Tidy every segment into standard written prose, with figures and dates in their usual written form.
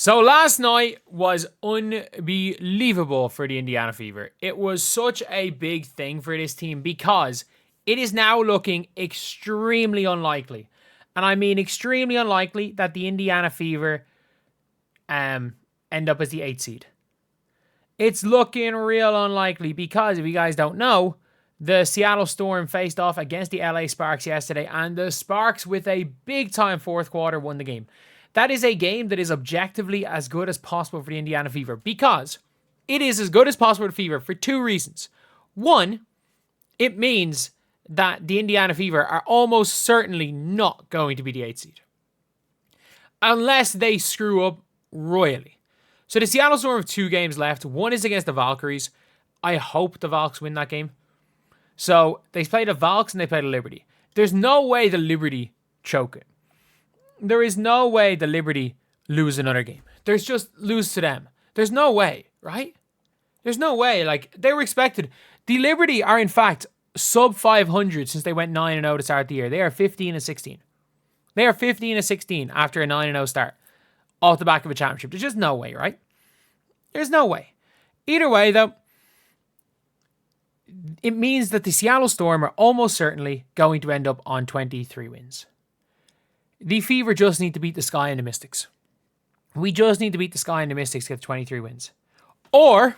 So last night was unbelievable for the Indiana Fever. It was such a big thing for this team because it is now looking extremely unlikely. And I mean extremely unlikely that the Indiana Fever end up as the 8th seed. It's looking real unlikely because, if you guys don't know, the Seattle Storm faced off against the LA Sparks yesterday, and the Sparks, with a big-time fourth quarter, won the game. That is a game that is objectively as good as possible for the Indiana Fever because it is as good as possible for the Fever for two reasons. One, it means that the Indiana Fever are almost certainly not going to be the 8th seed unless they screw up royally. So the Seattle Storm have 2 games left. One is against the Valkyries. I hope the Valks win that game. So they play the Valks and they play the Liberty. There's no way the Liberty choke it. There is no way the Liberty lose another game. There's just lose to them. There's no way, right? There's no way. Like, they were expected. The Liberty are, in fact, sub 500 since they went 9-0 to start the year. They are 15-16. They are 15-16 after a 9-0 start off the back of a championship. There's just no way, right? There's no way. Either way, though, it means that the Seattle Storm are almost certainly going to end up on 23 wins. The Fever just need to beat the Sky and the Mystics. We just need to beat the Sky and the Mystics to get 23 wins. Or,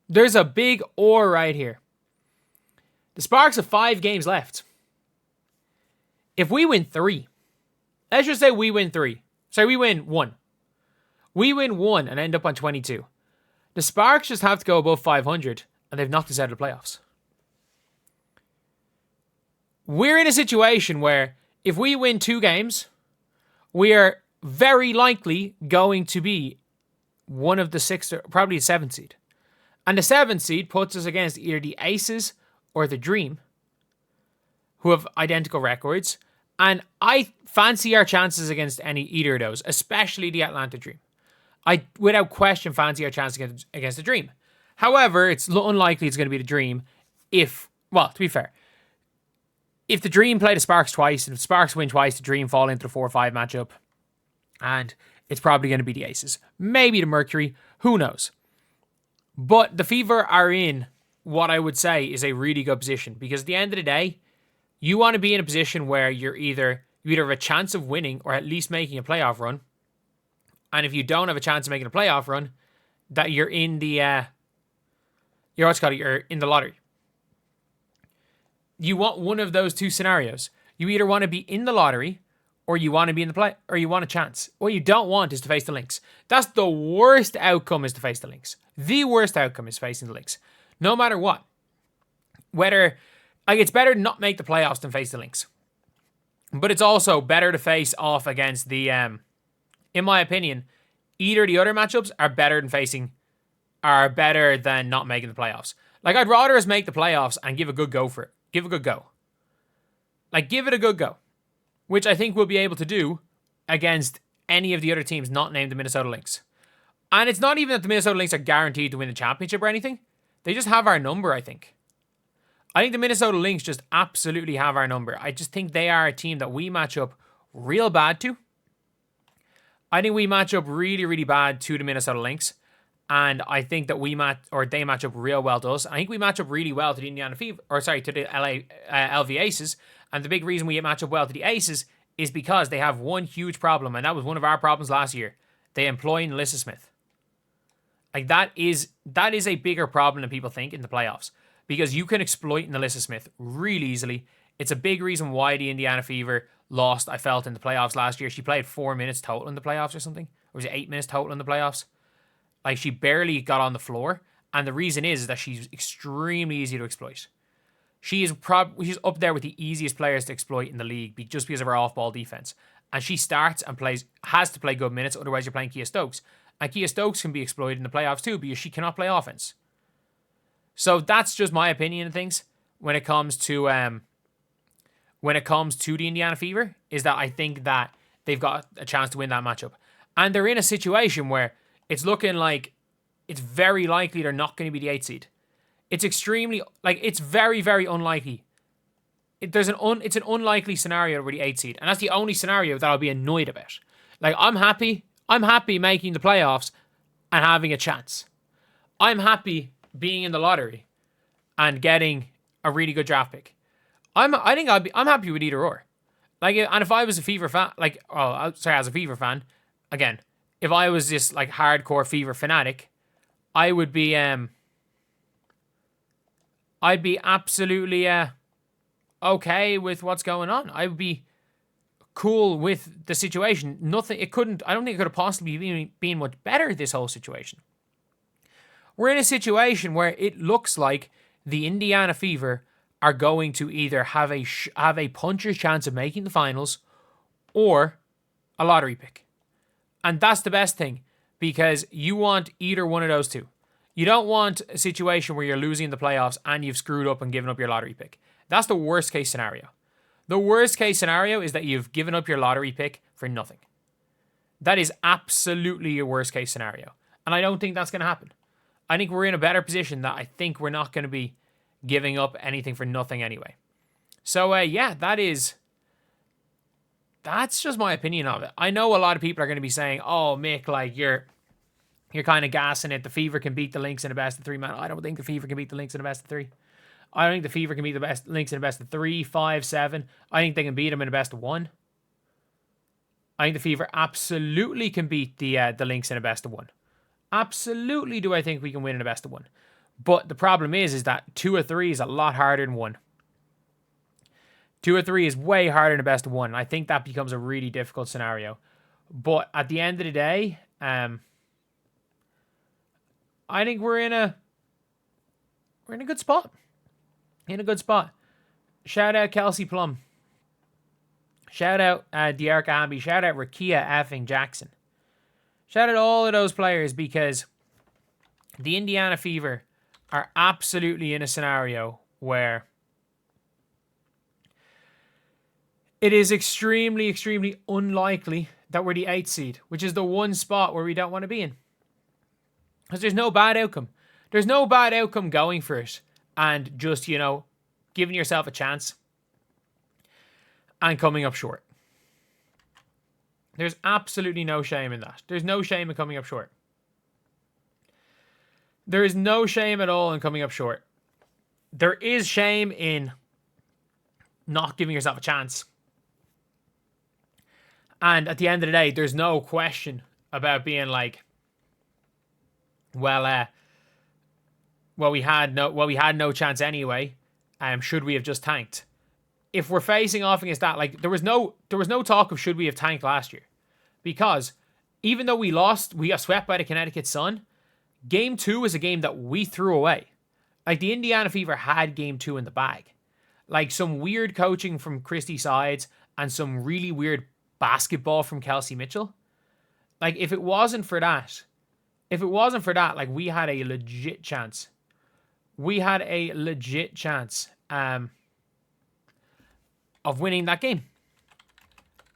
there's a big or right here. The Sparks have 5 games left. If we win 3, let's just say we win 3. Sorry, we win 1. We win 1 and end up on 22. The Sparks just have to go above 500 and they've knocked us out of the playoffs. We're in a situation where if we win 2 games, we are very likely going to be one of the 6th, or probably the 7th seed. And the 7th seed puts us against either the Aces or the Dream, who have identical records. And I fancy our chances against either of those, especially the Atlanta Dream. I, without question, fancy our chances against the Dream. However, it's unlikely it's going to be the Dream if, well, to be fair, if the Dream play the Sparks twice, and if Sparks win twice, the Dream fall into the 4-5 matchup, and it's probably going to be the Aces. Maybe the Mercury, who knows? But the Fever are in what I would say is a really good position, because at the end of the day, you want to be in a position where you either have a chance of winning or at least making a playoff run. And if you don't have a chance of making a playoff run, that you're in the you're in the lottery. You want one of those 2 scenarios. You either want to be in the lottery or you want to be in the play, or you want a chance. What you don't want is to face the Lynx. That's the worst outcome, is to face the Lynx. The worst outcome is facing the Lynx. No matter what. Whether, like, it's better to not make the playoffs than face the Lynx. But it's also better to face off against the, in my opinion, either the other matchups are better than not making the playoffs. Like, I'd rather us make the playoffs and give a good go for it. Give a good go. Like, give it a good go. Which I think we'll be able to do against any of the other teams not named the Minnesota Lynx. And it's not even that the Minnesota Lynx are guaranteed to win the championship or anything. They just have our number, I think. I think the Minnesota Lynx just absolutely have our number. I just think they are a team that we match up real bad to. I think we match up really, really bad to the Minnesota Lynx. And I think that they match up real well to us. I think we match up really well to the Indiana Fever, to the LV Aces. And the big reason we match up well to the Aces is because they have one huge problem, and that was one of our problems last year. They employ Nalissa Smith. Like, that is a bigger problem than people think in the playoffs, because you can exploit Nalissa Smith really easily. It's a big reason why the Indiana Fever lost, I felt, in the playoffs last year. She played 4 minutes total in the playoffs or something. Or was it 8 minutes total in the playoffs? Like, she barely got on the floor. And the reason is that she's extremely easy to exploit. She's up there with the easiest players to exploit in the league just because of her off-ball defense. And she starts and has to play good minutes, otherwise you're playing Kia Stokes. And Kia Stokes can be exploited in the playoffs too, because she cannot play offense. So that's just my opinion of things when it comes to the Indiana Fever, is that I think that they've got a chance to win that matchup. And they're in a situation where it's looking like it's very likely they're not going to be the 8th seed. It's it's very, very unlikely. It's an unlikely scenario where the 8th seed, and that's the only scenario that I'll be annoyed about. Like, I'm happy. I'm happy making the playoffs and having a chance. I'm happy being in the lottery and getting a really good draft pick. I'm happy with either or. Like, and if I was a Fever fan, as a Fever fan, again, if I was this like hardcore Fever fanatic, I would be I'd be absolutely okay with what's going on. I would be cool with the situation. I don't think it could have possibly been much better, this whole situation. We're in a situation where it looks like the Indiana Fever are going to either have a puncher's chance of making the finals or a lottery pick. And that's the best thing, because you want either one of those two. You don't want a situation where you're losing the playoffs and you've screwed up and given up your lottery pick. That's the worst case scenario. The worst case scenario is that you've given up your lottery pick for nothing. That is absolutely your worst case scenario. And I don't think that's going to happen. I think we're in a better position that I think we're not going to be giving up anything for nothing anyway. So, that's just my opinion of it. I know a lot of people are going to be saying, oh, Mick, like, you're kind of gassing it. The Fever can beat the Lynx in a best of three. Man, I don't think the Fever can beat the Lynx in a best of three. I don't think the Fever can beat the Lynx in a best of 3, 5, 7. I think they can beat them in a best of 1. I think the Fever absolutely can beat the Lynx in a best of 1. Absolutely do I think we can win in a best of 1. But the problem is that 2 or 3 is a lot harder than 1. 2 or 3 is way harder than a best of 1. And I think that becomes a really difficult scenario. But at the end of the day, I think we're in a good spot. Shout out Kelsey Plum. Shout out De'Arca Hamby. Shout out Rakia effing Jackson. Shout out all of those players, because the Indiana Fever are absolutely in a scenario where it is extremely, extremely unlikely that we're the 8th seed, which is the one spot where we don't want to be in. Because there's no bad outcome. There's no bad outcome going for it and just, giving yourself a chance and coming up short. There's absolutely no shame in that. There's no shame in coming up short. There is no shame at all in coming up short. There is shame in not giving yourself a chance. And at the end of the day, there's no question about being like, we had no chance anyway. Should we have just tanked? If we're facing off against that, like, there was no talk of should we have tanked last year, because even though we lost, we got swept by the Connecticut Sun. Game 2 was a game that we threw away. Like, the Indiana Fever had game 2 in the bag. Like, some weird coaching from Christy Sides and some really weird basketball from Kelsey Mitchell. Like, if it wasn't for that, like, we had a legit chance. Of winning that game.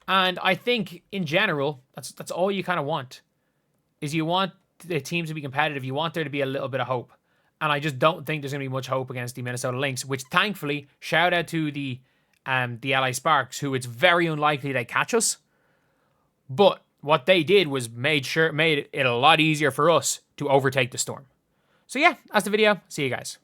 And I think, in general, that's all you kind of want. Is you want the teams to be competitive. You want there to be a little bit of hope. And I just don't think there's going to be much hope against the Minnesota Lynx, which, thankfully, shout out to the LA Sparks, who it's very unlikely they catch us. But what they did was made it a lot easier for us to overtake the Storm. So yeah, that's the video. See you guys.